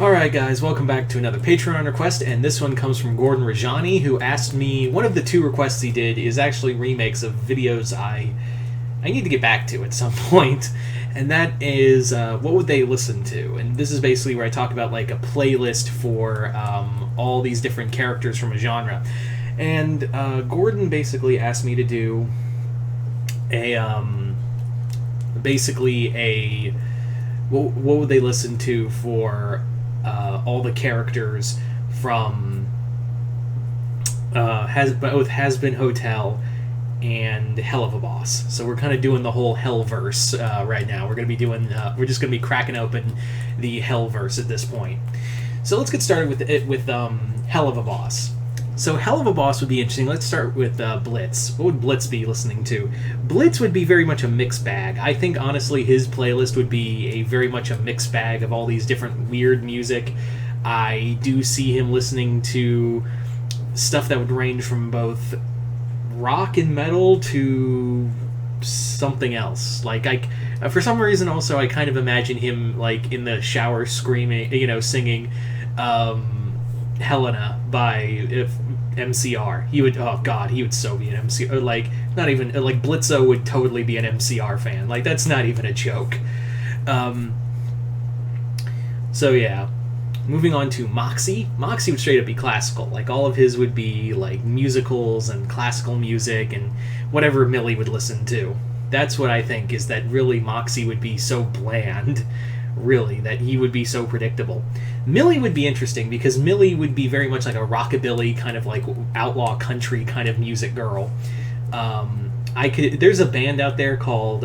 Alright guys, welcome back to another Patreon request, and this one comes from Gordon Rajani, who asked me, one of the two requests he did is actually remakes of videos I need to get back to at some point, and that is, what would they listen to? And this is basically where I talk about like a playlist for all these different characters from a genre. And Gordon basically asked me to do what would they listen to for all the characters from both Hazbin Hotel and Helluva Boss. So we're kind of doing the whole Hellverse right now. We're just gonna be cracking open the Hellverse at this point. So let's get started with Helluva Boss. So Helluva Boss would be interesting. Let's start with Blitz. What would Blitz be listening to? Blitz would be very much a mixed bag. I think, honestly, his playlist would be very much a mixed bag of all these different weird music. I do see him listening to stuff that would range from both rock and metal to something else. For some reason, also, I kind of imagine him, like, in the shower screaming, singing Helena by MCR. He would so be an MCR. Not even Blitzo would totally be an MCR fan. That's not even a joke. So yeah, moving on to Moxie. Moxie would straight up be classical. All of his would be musicals and classical music and whatever Millie would listen to. That's what I think, is that really Moxie would be so bland. Really, that he would be so predictable. Millie would be interesting because Millie would be very much like a rockabilly kind of outlaw country kind of music girl. There's a band out there called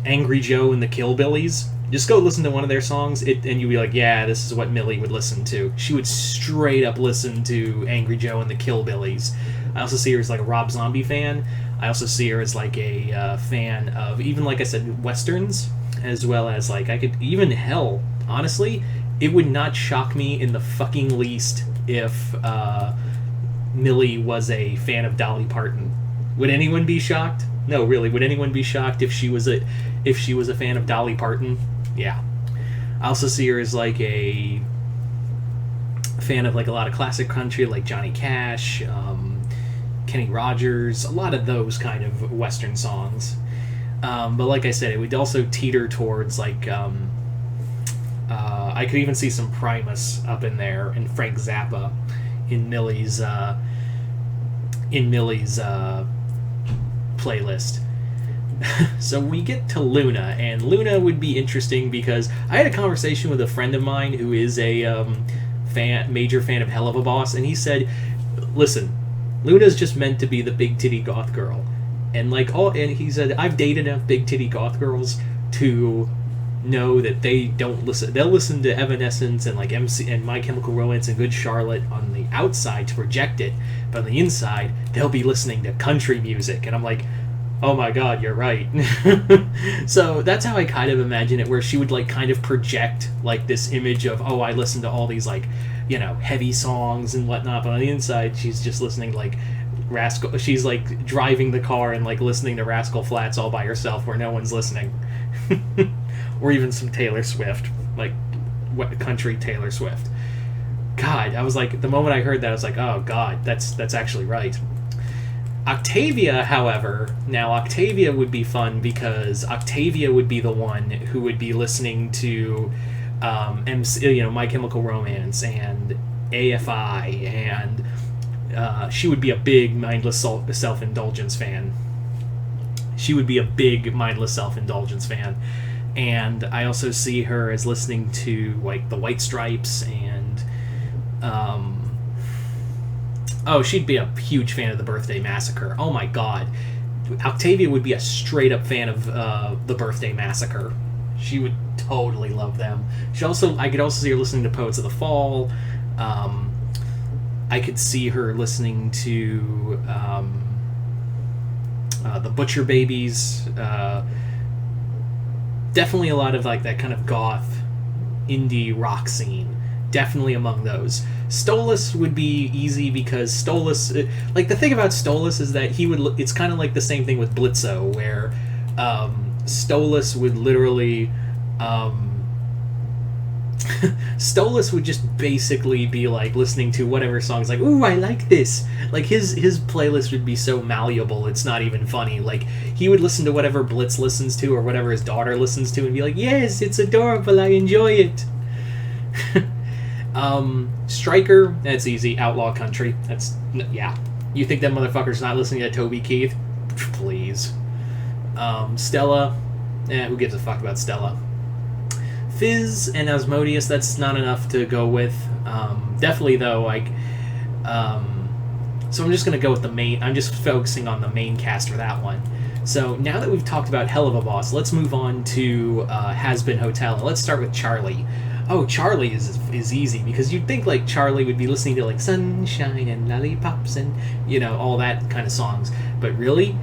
Angry Joe and the Killbillies. Just go listen to one of their songs and you'll be like, yeah, this is what Millie would listen to. She would straight up listen to Angry Joe and the Killbillies. I also see her as a Rob Zombie fan. I also see her as a fan of, even like I said, westerns, as well as honestly, it would not shock me in the fucking least if Millie was a fan of Dolly Parton. Would anyone be shocked? No, really, would anyone be shocked if she was a fan of Dolly Parton? Yeah. I also see her as a fan of a lot of classic country, like Johnny Cash, Kenny Rogers, a lot of those kind of western songs. But like I said, it would also teeter towards I could even see some Primus up in there, and Frank Zappa in Millie's playlist. So we get to Luna, and Luna would be interesting because I had a conversation with a friend of mine who is a major fan of Helluva Boss, and he said, "Listen, Luna's just meant to be the big titty goth girl." And and he said, I've dated enough big titty goth girls to know that they don't listen. They'll listen to Evanescence and MC and My Chemical Romance and Good Charlotte on the outside to project it, but on the inside they'll be listening to country music. And I'm like, oh my god, you're right. So that's how I kind of imagine it, where she would kind of project this image of, oh, I listen to all these heavy songs and whatnot, but on the inside she's just listening Rascal. She's driving the car and listening to Rascal Flatts all by herself where no one's listening. Or even some Taylor Swift, country Taylor Swift. God, I was the moment I heard that, I was oh god, that's actually right. Octavia, however, now Octavia would be fun because Octavia would be the one who would be listening to My Chemical Romance and AFI, and she would be a big mindless self-indulgence fan. And I also see her as listening to the White Stripes and she'd be a huge fan of the Birthday Massacre. Oh my god, Octavia would be a straight up fan of the Birthday Massacre. She would totally love them. I could also see her listening to Poets of the Fall. I could see her listening to the Butcher Babies. Definitely a lot of that kind of goth indie rock scene. Definitely among those. Stolas would be easy because Stolas, the thing about Stolas is that it's kind of the same thing with Blitzo, where Stolas would literally Stolas would just basically be like listening to whatever songs, like, ooh, I like this. Like his playlist would be so malleable, it's not even funny. Like he would listen to whatever Blitz listens to or whatever his daughter listens to and be like, yes, it's adorable, I enjoy it. Stryker, that's easy. Outlaw Country, that's, yeah. You think that motherfucker's not listening to Toby Keith? Please. Stella, who gives a fuck about Stella? Fizz and Asmodeus, that's not enough to go with. Definitely though, like, so I'm just gonna go with the main. I'm just focusing on the main cast for that one. So now that we've talked about Helluva Boss, let's move on to Hazbin Hotel. And let's start with Charlie. Oh, Charlie is easy because you'd think like Charlie would be listening to like Sunshine and Lollipops and all that kind of songs, but really,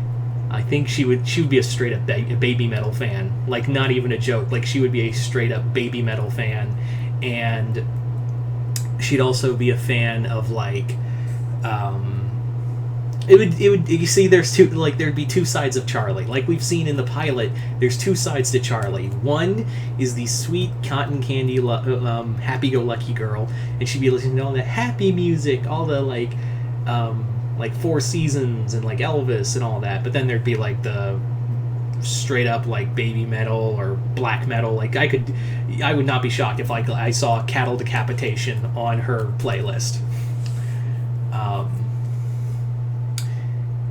I think she would be a straight up baby metal fan. Like not even a joke. Like she would be a straight up baby metal fan, and she'd also be a fan of like it would you see there's two, like there'd be two sides of Charlie. Like we've seen in the pilot, there's two sides to Charlie. One is the sweet cotton candy happy-go-lucky girl, and she'd be listening to all that happy music, all the like Four Seasons and like Elvis and all that. But then there'd be like the straight up like baby metal or black metal. Like I would not be shocked if like I saw Cattle Decapitation on her playlist.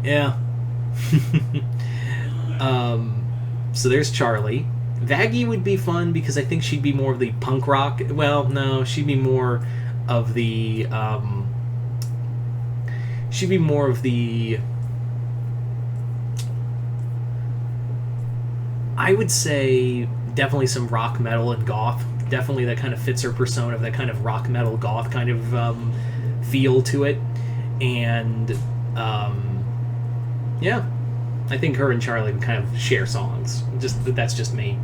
Yeah. So there's Charlie. Vaggie would be fun because I think she'd be more of the punk rock. Well, no, she'd be more of the I would say definitely some rock metal and goth. Definitely that kind of fits her persona of that kind of rock metal goth kind of feel to it. And yeah, I think her and Charlie would kind of share songs. That's just me.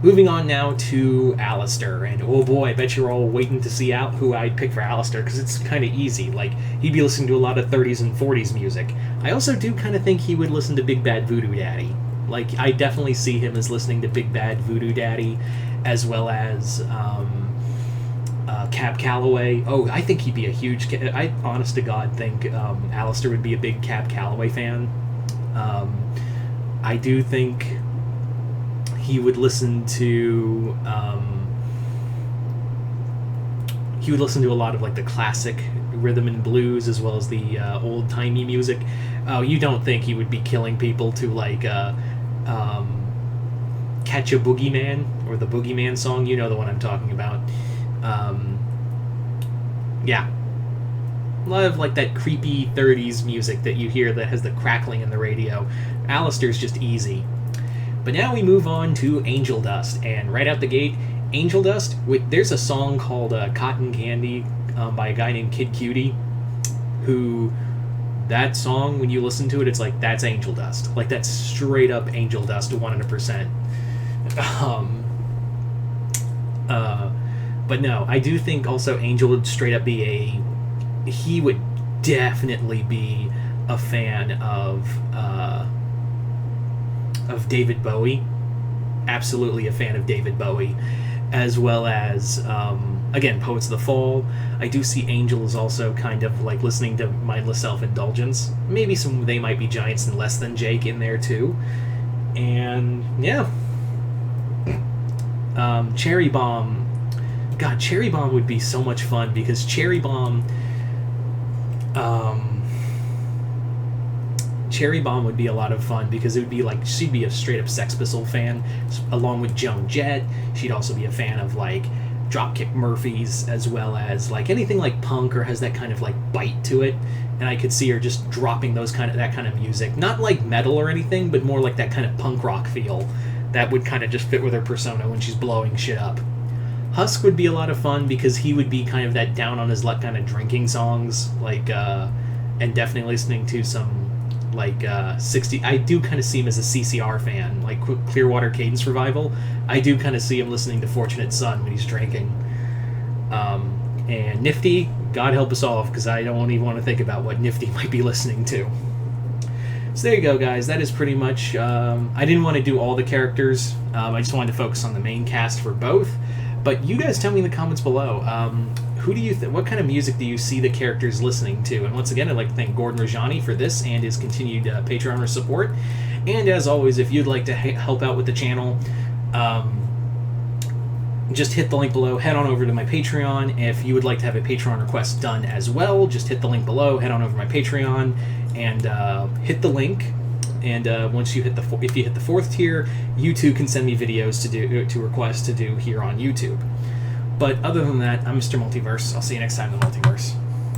Moving on now to Alistair, and oh boy, I bet you're all waiting to see out who I'd pick for Alistair, because it's kind of easy. Like, he'd be listening to a lot of 30s and 40s music. I also do kind of think he would listen to Big Bad Voodoo Daddy. Like, I definitely see him as listening to Big Bad Voodoo Daddy, as well as Cab Calloway. Oh, I think he'd be a huge... I, honest to God, think Alistair would be a big Cab Calloway fan. I do think he would listen to... he would listen to a lot of, like, the classic rhythm and blues, as well as the old-timey music. Oh, you don't think he would be killing people to, like, Catch a Boogeyman, or the Boogeyman song? You know the one I'm talking about. Yeah. A lot of, like, that creepy 30s music that you hear that has the crackling in the radio. Alistair's just easy. But now we move on to Angel Dust, and right out the gate, Angel Dust, there's a song called Cotton Candy by a guy named Kid Cutie, who, that song, when you listen to it, it's like, that's Angel Dust. Like, that's straight up Angel Dust 100%. But no, I do think also Angel would straight up be he would definitely be a fan of David Bowie. Absolutely a fan of David Bowie. As well as, again, Poets of the Fall. I do see Angel is also kind of like listening to Mindless Self-Indulgence. Maybe some They Might Be Giants and Less Than Jake in there too. And, yeah. Cherry Bomb. God, Cherry Bomb would be so much fun, because Cherry Bomb would be a lot of fun, because it would be like, she'd be a straight up Sex Pistol fan, along with Joan Jett. She'd also be a fan of like Dropkick Murphys, as well as like anything like punk or has that kind of like bite to it. And I could see her just dropping that kind of music, not like metal or anything, but more like that kind of punk rock feel that would kind of just fit with her persona when she's blowing shit up. Husk would be a lot of fun, because he would be kind of that down on his luck kind of drinking songs, like and definitely listening to some like 60. I do kind of see him as a CCR fan, like Clearwater Cadence Revival. I do kind of see him listening to Fortunate Son when he's drinking. And Nifty, God help us all, because I don't even want to think about what Nifty might be listening to. So there you go, guys. That is pretty much... I didn't want to do all the characters. I just wanted to focus on the main cast for both. But you guys tell me in the comments below. Who do you what kind of music do you see the characters listening to? And once again, I'd like to thank Gordon Rajani for this and his continued Patreon support. And as always, if you'd like to help out with the channel, just hit the link below, head on over to my Patreon. If you would like to have a Patreon request done as well, just hit the link below, head on over to my Patreon, and hit the link. And once you hit if you hit the 4th tier, you too can send me videos to request to do here on YouTube. But other than that, I'm Mr. Multiverse. I'll see you next time in the Multiverse.